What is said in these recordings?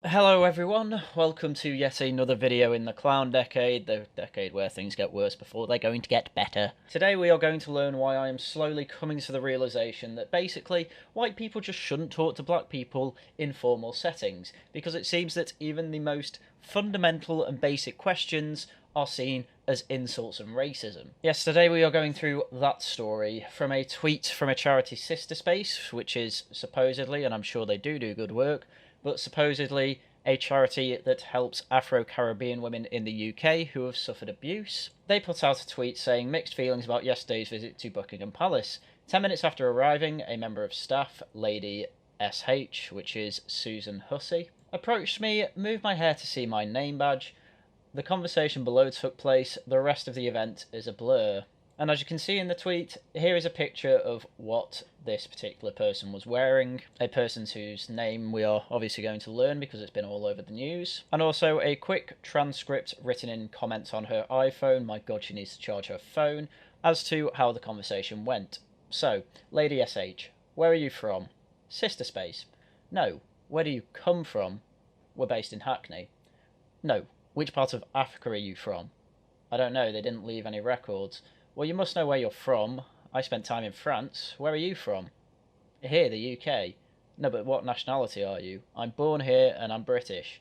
Hello everyone, welcome to yet another video in the clown decade, the decade where things get worse before they're going to get better. Today we are going to learn why I am slowly coming to the realisation that basically white people just shouldn't talk to black people in formal settings, because it seems that even the most fundamental and basic questions are seen as insults and racism. Yes, today we are going through that story from a tweet from a charity Sister Space, which is supposedly, and I'm sure they do good work, but supposedly a charity that helps Afro-Caribbean women in the UK who have suffered abuse. They put out a tweet saying mixed feelings about yesterday's visit to Buckingham Palace. 10 minutes after arriving, a member of staff, Lady SH, which is Susan Hussey, approached me, moved my hair to see my name badge. The conversation below took place, the rest of the event is a blur. And as you can see in the tweet, here is a picture of what this particular person was wearing. A person whose name we are obviously going to learn because it's been all over the news. And also a quick transcript written in comments on her iPhone. My god, she needs to charge her phone. As to how the conversation went. So, Lady SH, where are you from? Sister Space. No, where do you come from? We're based in Hackney. No, which part of Africa are you from? I don't know, they didn't leave any records. Well, you must know where you're from. I spent time in France. Where are you from? Here, the UK. No, but what nationality are you? I'm born here and I'm British.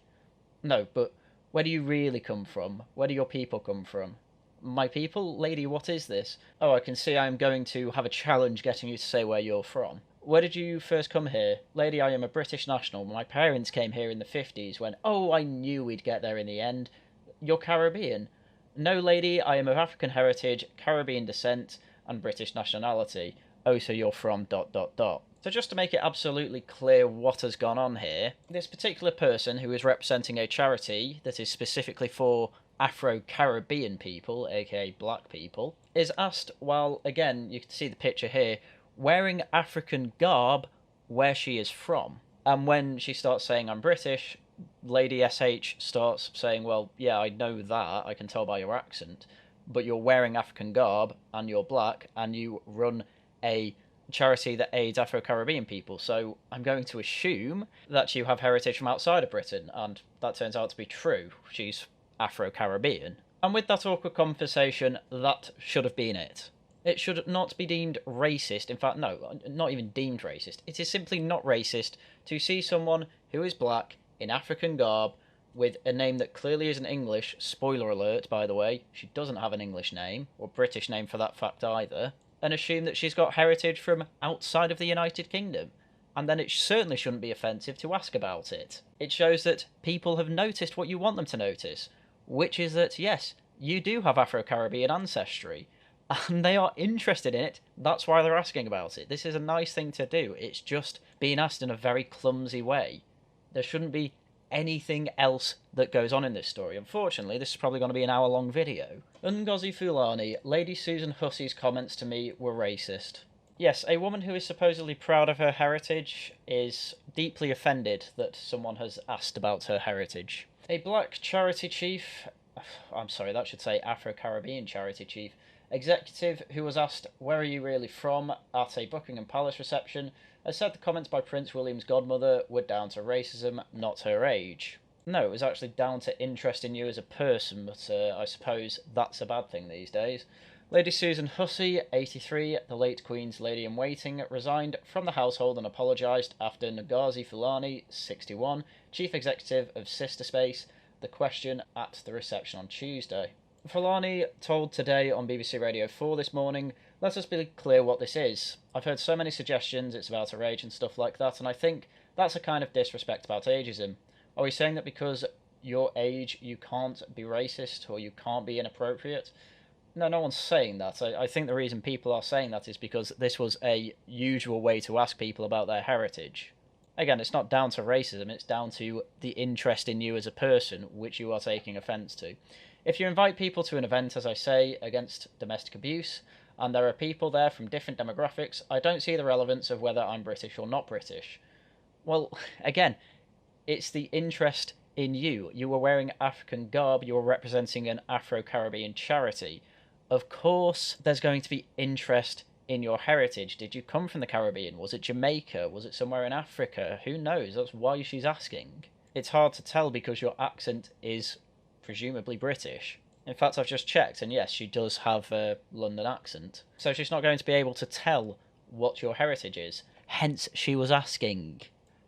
No, but where do you really come from? Where do your people come from? My people? Lady, what is this? Oh, I can see I'm going to have a challenge getting you to say where you're from. Where did you first come here? Lady, I am a British national. My parents came here in the 50s when, oh, I knew we'd get there in the end. You're Caribbean. No, lady, I am of African heritage, Caribbean descent, and British nationality. Oh, so you're from ... So just to make it absolutely clear what has gone on here, this particular person who is representing a charity that is specifically for Afro-Caribbean people, aka black people, is asked, while, again, you can see the picture here, wearing African garb, where she is from. And when she starts saying, I'm British, Lady SH starts saying, well, yeah, I know that, I can tell by your accent, but you're wearing African garb, and you're black, and you run a charity that aids Afro-Caribbean people, so I'm going to assume that you have heritage from outside of Britain, and that turns out to be true. She's Afro-Caribbean. And with that awkward conversation, that should have been it. It should not be deemed racist. In fact, no, not even deemed racist. It is simply not racist to see someone who is black in African garb with a name that clearly isn't English. Spoiler alert, by the way, she doesn't have an English name, or British name for that fact either, and assume that she's got heritage from outside of the United Kingdom. And then it certainly shouldn't be offensive to ask about it. It shows that people have noticed what you want them to notice, which is that, yes, you do have Afro-Caribbean ancestry, and they are interested in it. That's why they're asking about it. This is a nice thing to do. It's just being asked in a very clumsy way. There shouldn't be anything else that goes on in this story. Unfortunately, this is probably going to be an hour-long video. Ngozi Fulani, Lady Susan Hussey's comments to me were racist. Yes, a woman who is supposedly proud of her heritage is deeply offended that someone has asked about her heritage. A black charity chief, I'm sorry, that should say Afro-Caribbean charity chief, executive who was asked, where are you really from, at a Buckingham Palace reception, has said the comments by Prince William's godmother were down to racism, not her age. No, it was actually down to interest in you as a person, but I suppose that's a bad thing these days. Lady Susan Hussey, 83, the late Queen's Lady-in-Waiting, resigned from the household and apologised after Ngozi Fulani, 61, chief executive of Sister Space, the question at the reception on Tuesday. Fulani told Today on BBC Radio 4 this morning, let us be clear what this is. I've heard so many suggestions it's about her age and stuff like that, and I think that's a kind of disrespect about ageism. Are we saying that because your age you can't be racist or you can't be inappropriate? No, no one's saying that. I think the reason people are saying that is because this was a usual way to ask people about their heritage. Again, it's not down to racism, it's down to the interest in you as a person, which you are taking offence to. If you invite people to an event, as I say, against domestic abuse, and there are people there from different demographics, I don't see the relevance of whether I'm British or not British. Well, again, it's the interest in you. You were wearing African garb, you were representing an Afro-Caribbean charity. Of course, there's going to be interest in your heritage. Did you come from the Caribbean? Was it Jamaica? Was it somewhere in Africa? Who knows? That's why she's asking. It's hard to tell because your accent is presumably British. In fact, I've just checked, and yes, she does have a London accent. So she's not going to be able to tell what your heritage is. Hence, she was asking.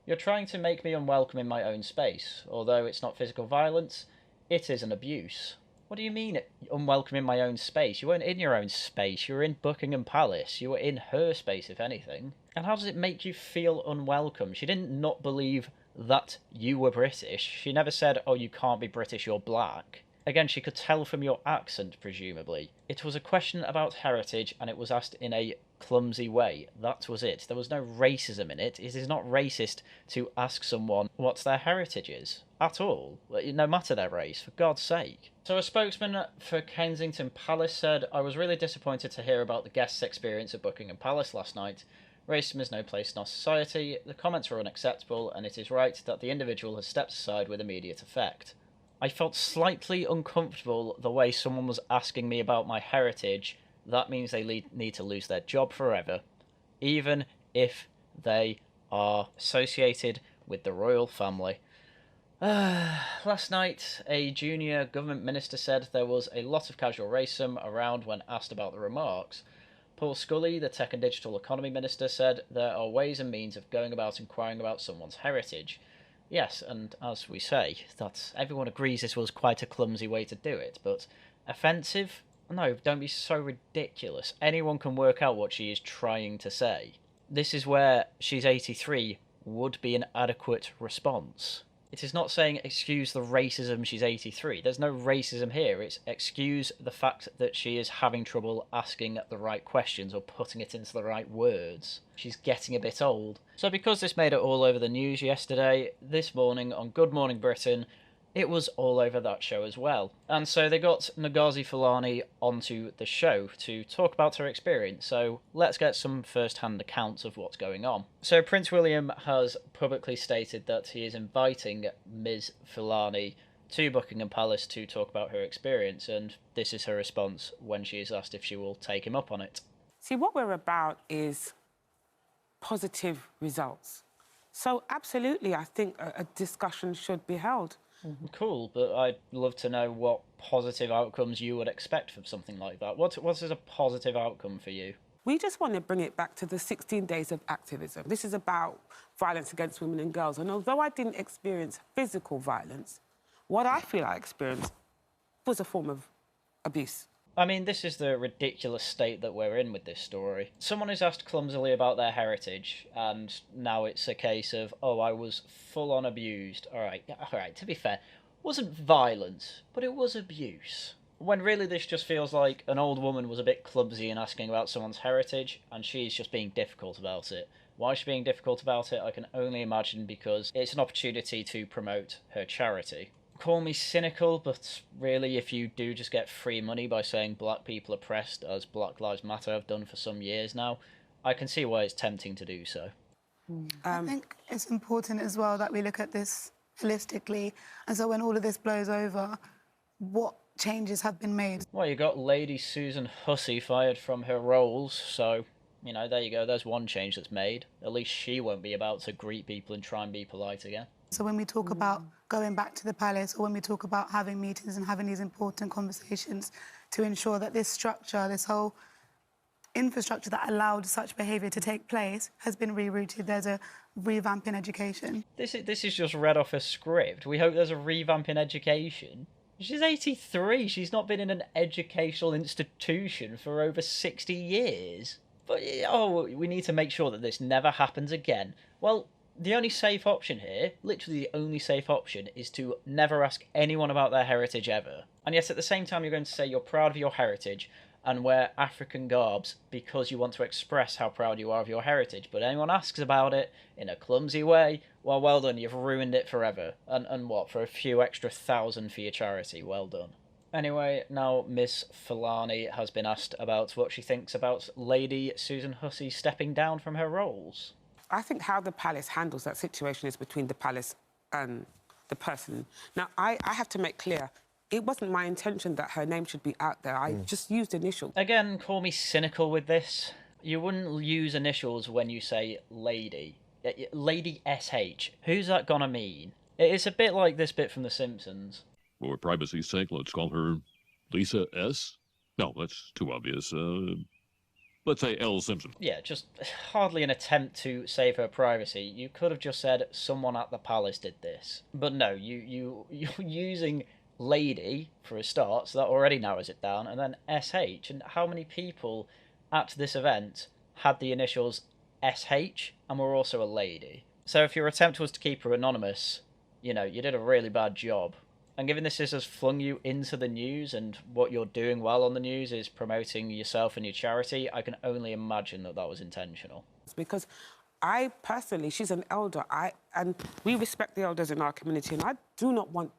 You're trying to make me unwelcome in my own space. Although it's not physical violence, it is an abuse. What do you mean, unwelcome in my own space? You weren't in your own space. You were in Buckingham Palace. You were in her space, if anything. And how does it make you feel unwelcome? She didn't not believe that you were British. She never said, oh, you can't be British, you're black. Again, she could tell from your accent, presumably. It was a question about heritage, and it was asked in a clumsy way. That was it. There was no racism in it. It is not racist to ask someone what their heritage is. At all. No matter their race, for God's sake. So a spokesman for Kensington Palace said, I was really disappointed to hear about the guests' experience at Buckingham Palace last night. Racism has no place in our society. The comments were unacceptable, and it is right that the individual has stepped aside with immediate effect. I felt slightly uncomfortable the way someone was asking me about my heritage. That means they need to lose their job forever, even if they are associated with the royal family. Last night, a junior government minister said there was a lot of casual racism around when asked about the remarks. Paul Scully, the Tech and Digital Economy Minister, said there are ways and means of going about inquiring about someone's heritage. Yes, and as we say, that everyone agrees this was quite a clumsy way to do it, but offensive? No, don't be so ridiculous. Anyone can work out what she is trying to say. This is where she's 83 would be an adequate response. It is not saying excuse the racism, she's 83. There's no racism here. It's excuse the fact that she is having trouble asking the right questions or putting it into the right words. She's getting a bit old. So because this made it all over the news yesterday, this morning on Good Morning Britain, it was all over that show as well. And so they got Ngozi Fulani onto the show to talk about her experience. So let's get some first-hand accounts of what's going on. So Prince William has publicly stated that he is inviting Ms. Fulani to Buckingham Palace to talk about her experience, and this is her response when she is asked if she will take him up on it. See, what we're about is positive results. So absolutely, I think a discussion should be held. Cool, but I'd love to know what positive outcomes you would expect from something like that. What is a positive outcome for you? We just want to bring it back to the 16 days of activism. This is about violence against women and girls. And although I didn't experience physical violence, what I feel I experienced was a form of abuse. I mean, this is the ridiculous state that we're in with this story. Someone is asked clumsily about their heritage, and now it's a case of, oh, I was full-on abused. All right, to be fair, wasn't violence, but it was abuse. When really this just feels like an old woman was a bit clumsy in asking about someone's heritage, and she's just being difficult about it. Why she's being difficult about it, I can only imagine because it's an opportunity to promote her charity. Call me cynical, but really if you do just get free money by saying black people are oppressed, as Black Lives Matter have done for some years now, I can see why it's tempting to do so. I think it's important as well that we look at this holistically, and so when all of this blows over, what changes have been made? Well, you got Lady Susan Hussey fired from her roles, so, you know, there you go, there's one change that's made. At least she won't be about to greet people and try and be polite again. So when we talk about going back to the palace, or when we talk about having meetings and having these important conversations to ensure that this structure, this whole infrastructure that allowed such behaviour to take place has been rerouted. There's a revamp in education. This is just read off a script. We hope there's a revamp in education. She's 83. She's not been in an educational institution for over 60 years. But, oh, we need to make sure that this never happens again. Well, the only safe option here, literally the only safe option, is to never ask anyone about their heritage ever. And yet at the same time you're going to say you're proud of your heritage and wear African garbs because you want to express how proud you are of your heritage. But anyone asks about it in a clumsy way, well done, you've ruined it forever. And what, for a few extra thousand for your charity? Well done. Anyway, now Miss Fulani has been asked about what she thinks about Lady Susan Hussey stepping down from her roles. I think how the palace handles that situation is between the palace and the person. Now, I have to make clear, it wasn't my intention that her name should be out there. I just used initials. Again, call me cynical with this. You wouldn't use initials when you say lady. Lady SH. Who's that gonna mean? It is a bit like this bit from The Simpsons. For privacy's sake, let's call her Lisa S. No, that's too obvious. Let's say L. Simpson. Yeah, just hardly an attempt to save her privacy. You could have just said someone at the palace did this. But no, you're using lady for a start, so that already narrows it down, and then SH. And how many people at this event had the initials SH and were also a lady? So if your attempt was to keep her anonymous, you know, you did a really bad job. And given this has flung you into the news, and what you're doing while on the news is promoting yourself and your charity, I can only imagine that that was intentional. Because I personally, she's an elder, and we respect the elders in our community, and I do not want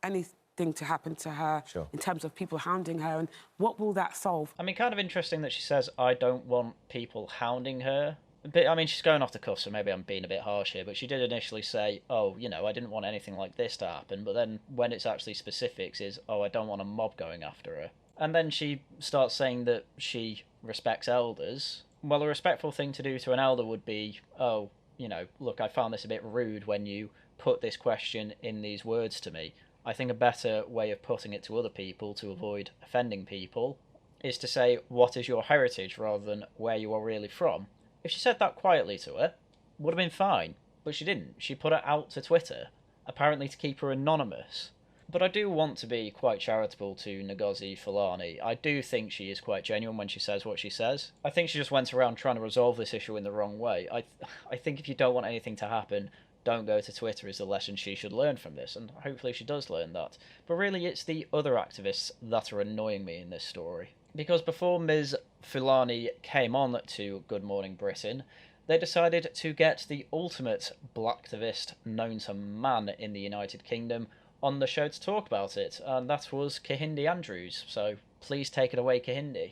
anything to happen to her in terms of people hounding her, and what will that solve? I mean, kind of interesting that she says, I don't want people hounding her. But, I mean, she's going off the cuff, so maybe I'm being a bit harsh here, but she did initially say, oh, you know, I didn't want anything like this to happen, but then when it's actually specifics is, oh, I don't want a mob going after her. And then she starts saying that she respects elders. Well, a respectful thing to do to an elder would be, oh, you know, look, I found this a bit rude when you put this question in these words to me. I think a better way of putting it to other people to avoid offending people is to say, what is your heritage, rather than where you are really from. If she said that quietly to her, would have been fine, but she didn't. She put it out to Twitter, apparently to keep her anonymous. But I do want to be quite charitable to Ngozi Fulani. I do think she is quite genuine when she says what she says. I think she just went around trying to resolve this issue in the wrong way. I think if you don't want anything to happen, don't go to Twitter is the lesson she should learn from this, and hopefully she does learn that. But really, it's the other activists that are annoying me in this story. Because before Ms. Fulani came on to Good Morning Britain, they decided to get the ultimate blacktivist known to man in the United Kingdom on the show to talk about it, and that was Kehinde Andrews. So please take it away, Kehinde.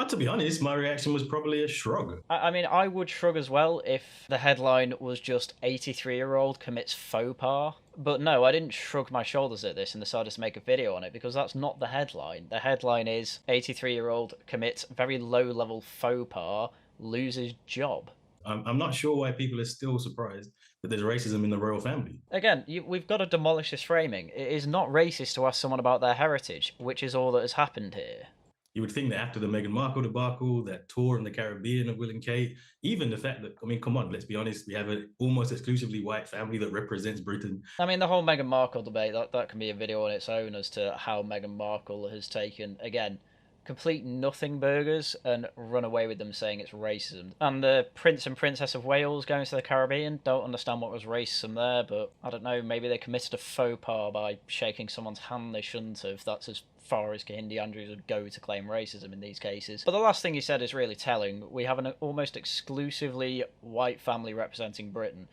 To be honest, my reaction was probably a shrug. I mean, I would shrug as well if the headline was just 83-year-old commits faux pas. But no, I didn't shrug my shoulders at this and decided to make a video on it, because that's not the headline. The headline is 83-year-old commits very low-level faux pas, loses job. I'm not sure why people are still surprised that there's racism in the royal family. Again, we've got to demolish this framing. It is not racist to ask someone about their heritage, which is all that has happened here. You would think that after the Meghan Markle debacle, that tour in the Caribbean of Will and Kate, even the fact that, I mean, come on, let's be honest, we have an almost exclusively white family that represents Britain. I mean, the whole Meghan Markle debate, that can be a video on its own as to how Meghan Markle has taken, again, complete nothing burgers and run away with them saying it's racism. And the Prince and Princess of Wales going to the Caribbean, don't understand what was racism there, but I don't know, maybe they committed a faux pas by shaking someone's hand they shouldn't have. That's as far as Kehinde Andrews would go to claim racism in these cases. But the last thing he said is really telling. We have an almost exclusively white family representing Britain.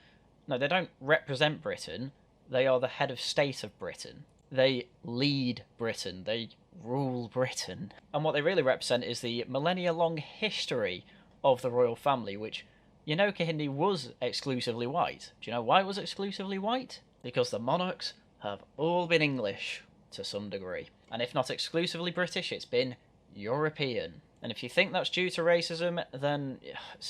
No, they don't represent Britain. They are the head of state of Britain. They lead Britain. They rule Britain. And what they really represent is the millennia-long history of the royal family, which, you know, Kehinde was exclusively white. Do you know why it was exclusively white? Because the monarchs have all been English to some degree. And if not exclusively British, it's been European. And if you think that's due to racism, then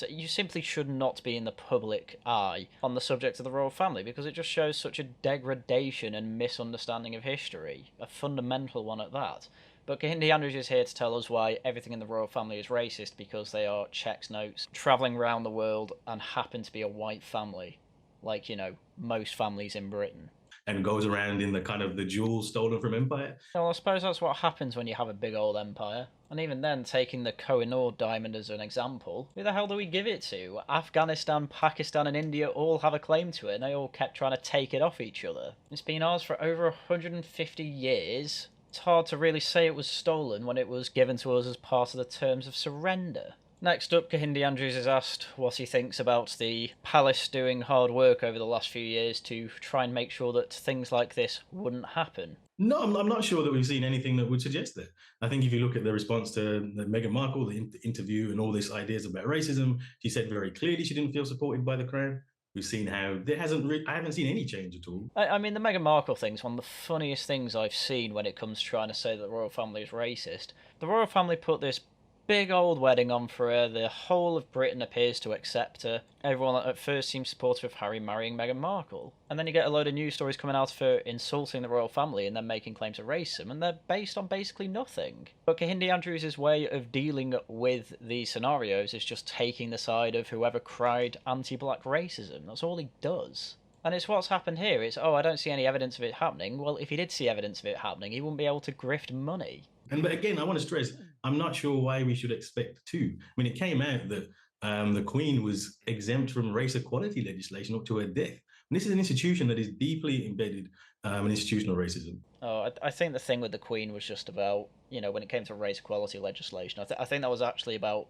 you simply should not be in the public eye on the subject of the royal family, because it just shows such a degradation and misunderstanding of history, a fundamental one at that. But Kehinde Andrews is here to tell us why everything in the royal family is racist, because they are Czechs notes travelling around the world and happen to be a white family, like, you know, most families in Britain. And goes around in the kind of the jewels stolen from empire. Well, I suppose that's what happens when you have a big old empire. And even then, taking the Koh-i-Noor diamond as an example, who the hell do we give it to? Afghanistan, Pakistan and India all have a claim to it, and they all kept trying to take it off each other. It's been ours for over 150 years. It's hard to really say it was stolen when it was given to us as part of the terms of surrender. Next up, Kehinde Andrews is asked what he thinks about the palace doing hard work over the last few years to try and make sure that things like this wouldn't happen. No, I'm not sure that we've seen anything that would suggest that. I think if you look at the response to Meghan Markle, the interview and all these ideas about racism, she said very clearly she didn't feel supported by the Crown. We've seen how I haven't seen any change at all. I mean, the Meghan Markle thing is one of the funniest things I've seen when it comes to trying to say that the royal family is racist. The royal family put this big old wedding on for her. The whole of Britain appears to accept her. Everyone at first seems supportive of Harry marrying Meghan Markle. And then you get a load of news stories coming out of her insulting the royal family and then making claims of racism, and they're based on basically nothing. But Kehinde Andrews' way of dealing with these scenarios is just taking the side of whoever cried anti-black racism. That's all he does. And it's what's happened here. It's, oh, I don't see any evidence of it happening. Well, if he did see evidence of it happening, he wouldn't be able to grift money. But again, I want to stress, I'm not sure why we should expect to. I mean, it came out that the Queen was exempt from race equality legislation up to her death. And this is an institution that is deeply embedded in institutional racism. Oh, I think the thing with the Queen was just about, you know, when it came to race equality legislation, I think that was actually about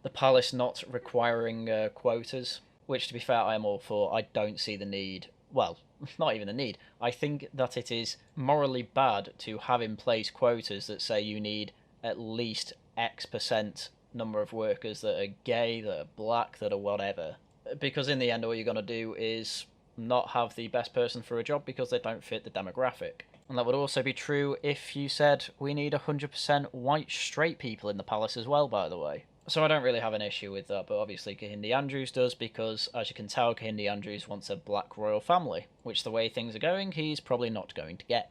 the palace not requiring quotas, which, to be fair, I am all for. I don't see the need. Well, not even the need. I think that it is morally bad to have in place quotas that say you need at least X% number of workers that are gay, that are black, that are whatever. Because in the end, all you're going to do is not have the best person for a job because they don't fit the demographic. And that would also be true if you said we need 100% white straight people in the palace as well, by the way. So I don't really have an issue with that, but obviously Kehinde Andrews does, because, as you can tell, Kehinde Andrews wants a black royal family, which, the way things are going, he's probably not going to get.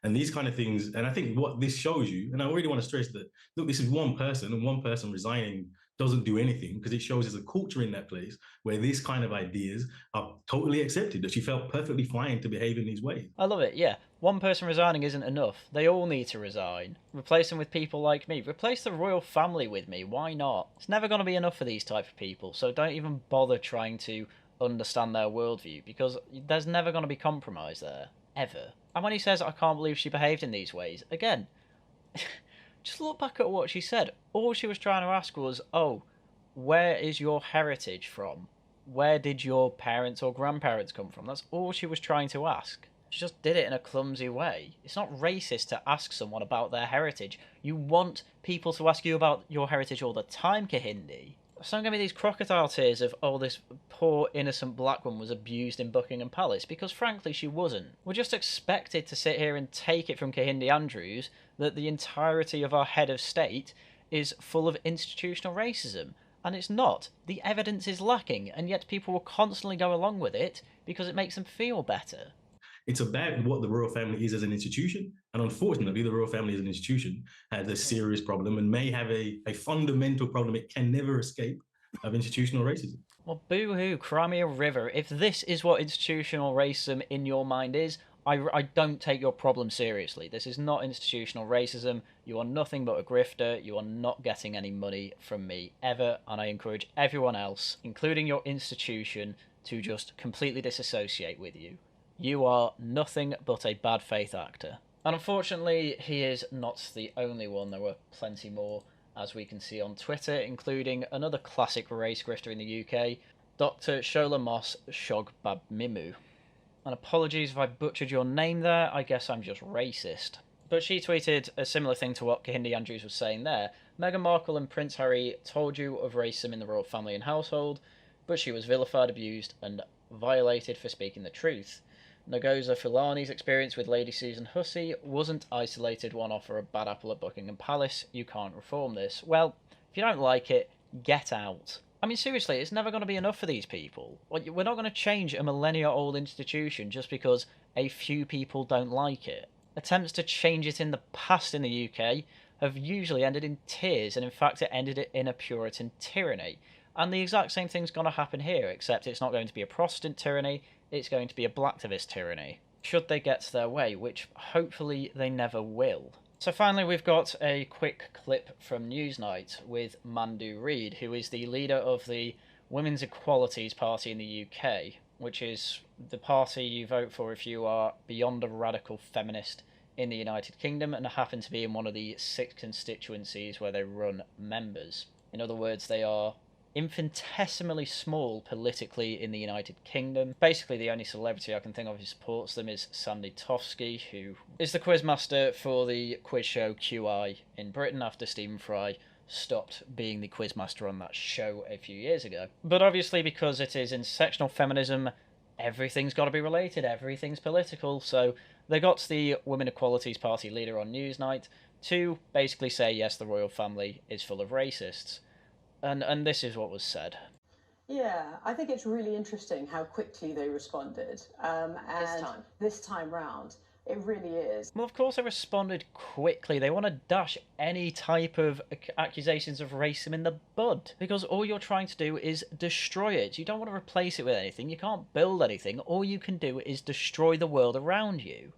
And these kind of things, and I think what this shows you, and I really want to stress that, look, this is one person, and one person resigning doesn't do anything, because it shows there's a culture in that place where these kind of ideas are totally accepted, that she felt perfectly fine to behave in these ways. I love it, yeah. One person resigning isn't enough. They all need to resign. Replace them with people like me. Replace the royal family with me. Why not? It's never going to be enough for these type of people, so don't even bother trying to understand their worldview, because there's never going to be compromise there. Ever. And when he says, I can't believe she behaved in these ways, again, just look back at what she said. All she was trying to ask was, oh, where is your heritage from? Where did your parents or grandparents come from? That's all she was trying to ask. She just did it in a clumsy way. It's not racist to ask someone about their heritage. You want people to ask you about your heritage all the time, Kehinde. So don't give me these crocodile tears of, oh, this poor innocent black woman was abused in Buckingham Palace, because frankly she wasn't. We're just expected to sit here and take it from Kehinde Andrews that the entirety of our head of state is full of institutional racism. And it's not. The evidence is lacking, and yet people will constantly go along with it because it makes them feel better. It's about what the royal family is as an institution. And unfortunately, the royal family as an institution has a serious problem and may have a fundamental problem it can never escape of institutional racism. Well, boo-hoo, cry me a river. If this is what institutional racism in your mind is, I don't take your problem seriously. This is not institutional racism. You are nothing but a grifter. You are not getting any money from me ever. And I encourage everyone else, including your institution, to just completely disassociate with you. You are nothing but a bad faith actor. And unfortunately, he is not the only one. There were plenty more, as we can see on Twitter, including another classic race grifter in the UK, Dr. Shola Moss Shogbabmimu. And apologies if I butchered your name there, I guess I'm just racist. But she tweeted a similar thing to what Kehinde Andrews was saying there. Meghan Markle and Prince Harry told you of racism in the royal family and household, but she was vilified, abused, and violated for speaking the truth. Ngozi Fulani's experience with Lady Susan Hussey wasn't isolated one-off or a bad apple at Buckingham Palace. You can't reform this. Well, if you don't like it, get out. I mean, seriously, it's never going to be enough for these people. We're not going to change a millennia-old institution just because a few people don't like it. Attempts to change it in the past in the UK have usually ended in tears, and in fact it ended in a Puritan tyranny. And the exact same thing's going to happen here, except it's not going to be a Protestant tyranny, it's going to be a blacktivist tyranny, should they get their way, which hopefully they never will. So finally, we've got a quick clip from Newsnight with Mandu Reid, who is the leader of the Women's Equalities Party in the UK, which is the party you vote for if you are beyond a radical feminist in the United Kingdom and happen to be in one of the 6 constituencies where they run members. In other words, they are infinitesimally small politically in the United Kingdom. Basically, the only celebrity I can think of who supports them is Sandy Tofsky, who is the quizmaster for the quiz show QI in Britain after Stephen Fry stopped being the quizmaster on that show a few years ago. But obviously, because it is intersectional feminism, everything's got to be related, everything's political, so They got the Women Equalities Party leader on Newsnight to basically say, yes, the royal family is full of racists. And this is what was said. Yeah, I think it's really interesting how quickly they responded. And this time round, it really is. Well, of course they responded quickly. They want to dash any type of accusations of racism in the bud, because all you're trying to do is destroy it. You don't want to replace it with anything. You can't build anything. All you can do is destroy the world around you.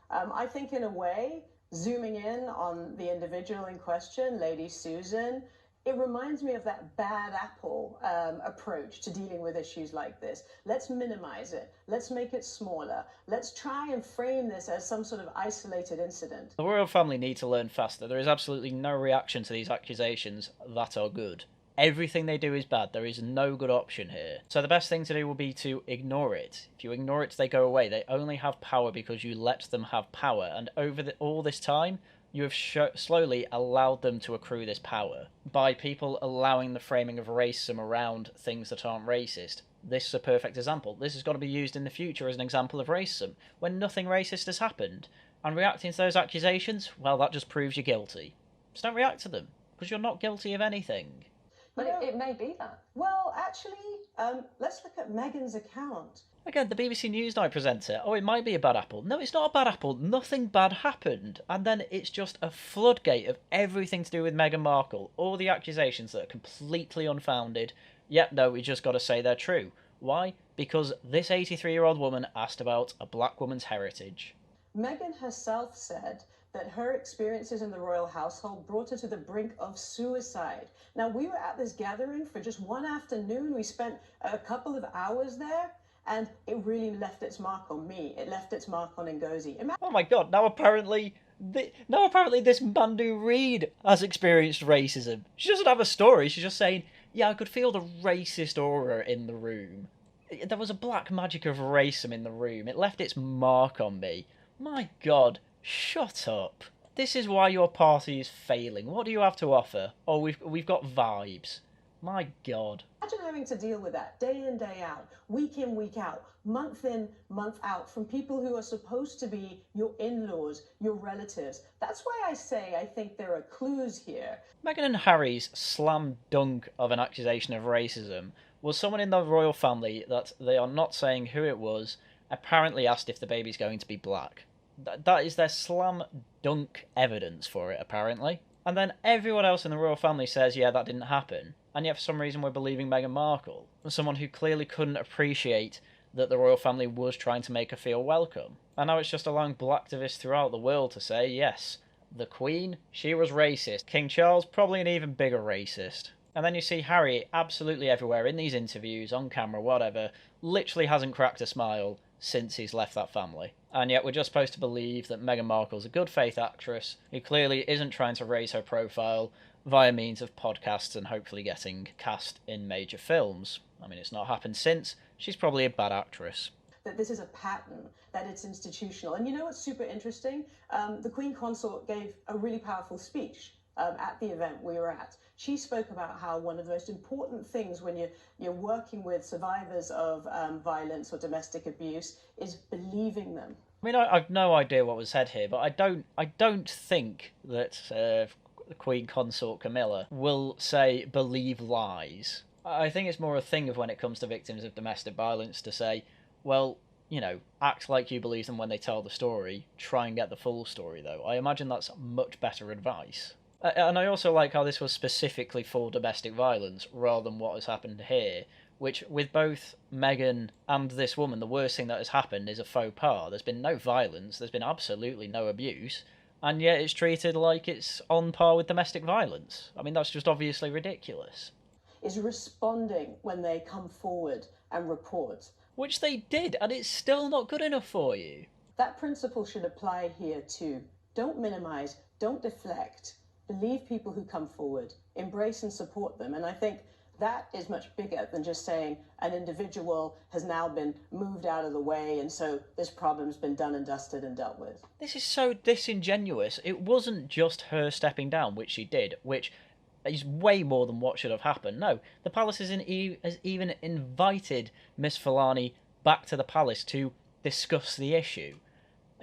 I think in a way, zooming in on the individual in question, Lady Susan, it reminds me of that bad apple approach to dealing with issues like this. Let's minimize it. Let's make it smaller. Let's try and frame this as some sort of isolated incident. The royal family need to learn faster. There is absolutely no reaction to these accusations that are good. Everything they do is bad. There is no good option here. So the best thing to do will be to ignore it. If you ignore it, they go away. They only have power because you let them have power. And over all this time, you have slowly allowed them to accrue this power by people allowing the framing of racism around things that aren't racist. This is a perfect example. This has got to be used in the future as an example of racism, when nothing racist has happened. And reacting to those accusations, well, that just proves you're guilty. Just don't react to them, because you're not guilty of anything. But it may be that. Well, actually, let's look at Meghan's account. Again, the BBC Newsnight presenter. Oh, it might be a bad apple. No, it's not a bad apple. Nothing bad happened. And then it's just a floodgate of everything to do with Meghan Markle. All the accusations that are completely unfounded. Yet, no, we just got to say they're true. Why? Because this 83-year-old woman asked about a black woman's heritage. Meghan herself said that her experiences in the royal household brought her to the brink of suicide. Now, we were at this gathering for just one afternoon. We spent a couple of hours there. And it really left its mark on me. It left its mark on Ngozi. Oh my god, now apparently this Mandu Reid has experienced racism. She doesn't have a story, she's just saying, yeah, I could feel the racist aura in the room. There was a black magic of racism in the room. It left its mark on me. My god, shut up. This is why your party is failing. What do you have to offer? Oh, we've got vibes. My god. Imagine having to deal with that day in, day out, week in, week out, month in, month out, from people who are supposed to be your in-laws, your relatives. That's why I say I think there are clues here. Meghan and Harry's slam dunk of an accusation of racism was someone in the royal family that they are not saying who it was, apparently asked if the baby's going to be black. That is their slam dunk evidence for it, apparently. And then everyone else in the royal family says, yeah, that didn't happen. And yet for some reason we're believing Meghan Markle, someone who clearly couldn't appreciate that the royal family was trying to make her feel welcome. And now it's just allowing blacktivists throughout the world to say, yes, the Queen, she was racist. King Charles, probably an even bigger racist. And then you see Harry absolutely everywhere in these interviews, on camera, whatever, literally hasn't cracked a smile since he's left that family. And yet we're just supposed to believe that Meghan Markle's a good faith actress who clearly isn't trying to raise her profile via means of podcasts and hopefully getting cast in major films. I mean, it's not happened since. She's probably a bad actress. That this is a pattern, that it's institutional. And you know what's super interesting? The Queen Consort gave a really powerful speech at the event we were at. She spoke about how one of the most important things when you're working with survivors of violence or domestic abuse is believing them. I mean, I've no idea what was said here, but I don't think that the Queen Consort Camilla will say believe lies. I think it's more a thing of when it comes to victims of domestic violence to say, well, you know, act like you believe them when they tell the story. Try and get the full story, though. I imagine that's much better advice. And I also like how this was specifically for domestic violence rather than what has happened here, which with both Meghan and this woman, the worst thing that has happened is a faux pas. There's been no violence, there's been absolutely no abuse, and yet it's treated like it's on par with domestic violence. I mean, that's just obviously ridiculous. Is responding when they come forward and report. Which they did, and it's still not good enough for you. That principle should apply here too. Don't minimise, don't deflect. Believe people who come forward, embrace and support them. And I think that is much bigger than just saying an individual has now been moved out of the way and so this problem's been done and dusted and dealt with. This is so disingenuous. It wasn't just her stepping down, which she did, which is way more than what should have happened. No, the palace has even invited Miss Fulani back to the palace to discuss the issue.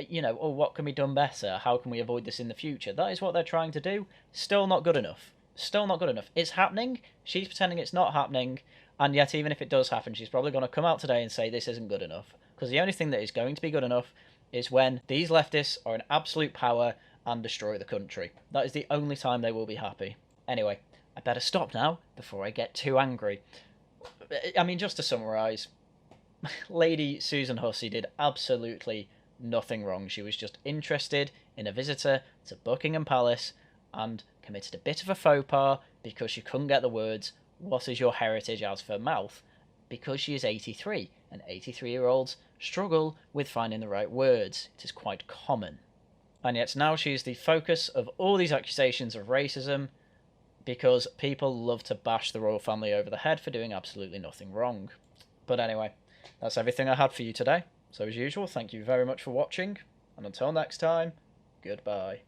you know, oh, what can be done better? How can we avoid this in the future? That is what they're trying to do. Still not good enough. Still not good enough. It's happening. She's pretending it's not happening. And yet, even if it does happen, she's probably going to come out today and say this isn't good enough. Because the only thing that is going to be good enough is when these leftists are in absolute power and destroy the country. That is the only time they will be happy. Anyway, I better stop now before I get too angry. I mean, just to summarise, Lady Susan Hussey did absolutely nothing wrong. She was just interested in a visitor to Buckingham Palace and committed a bit of a faux pas because she couldn't get the words, "What is your heritage?" out of her mouth, because she is 83, and 83-year-olds struggle with finding the right words. It is quite common. And yet now she is the focus of all these accusations of racism because people love to bash the royal family over the head for doing absolutely nothing wrong. But anyway, that's everything I had for you today. So as usual, thank you very much for watching, and until next time, goodbye.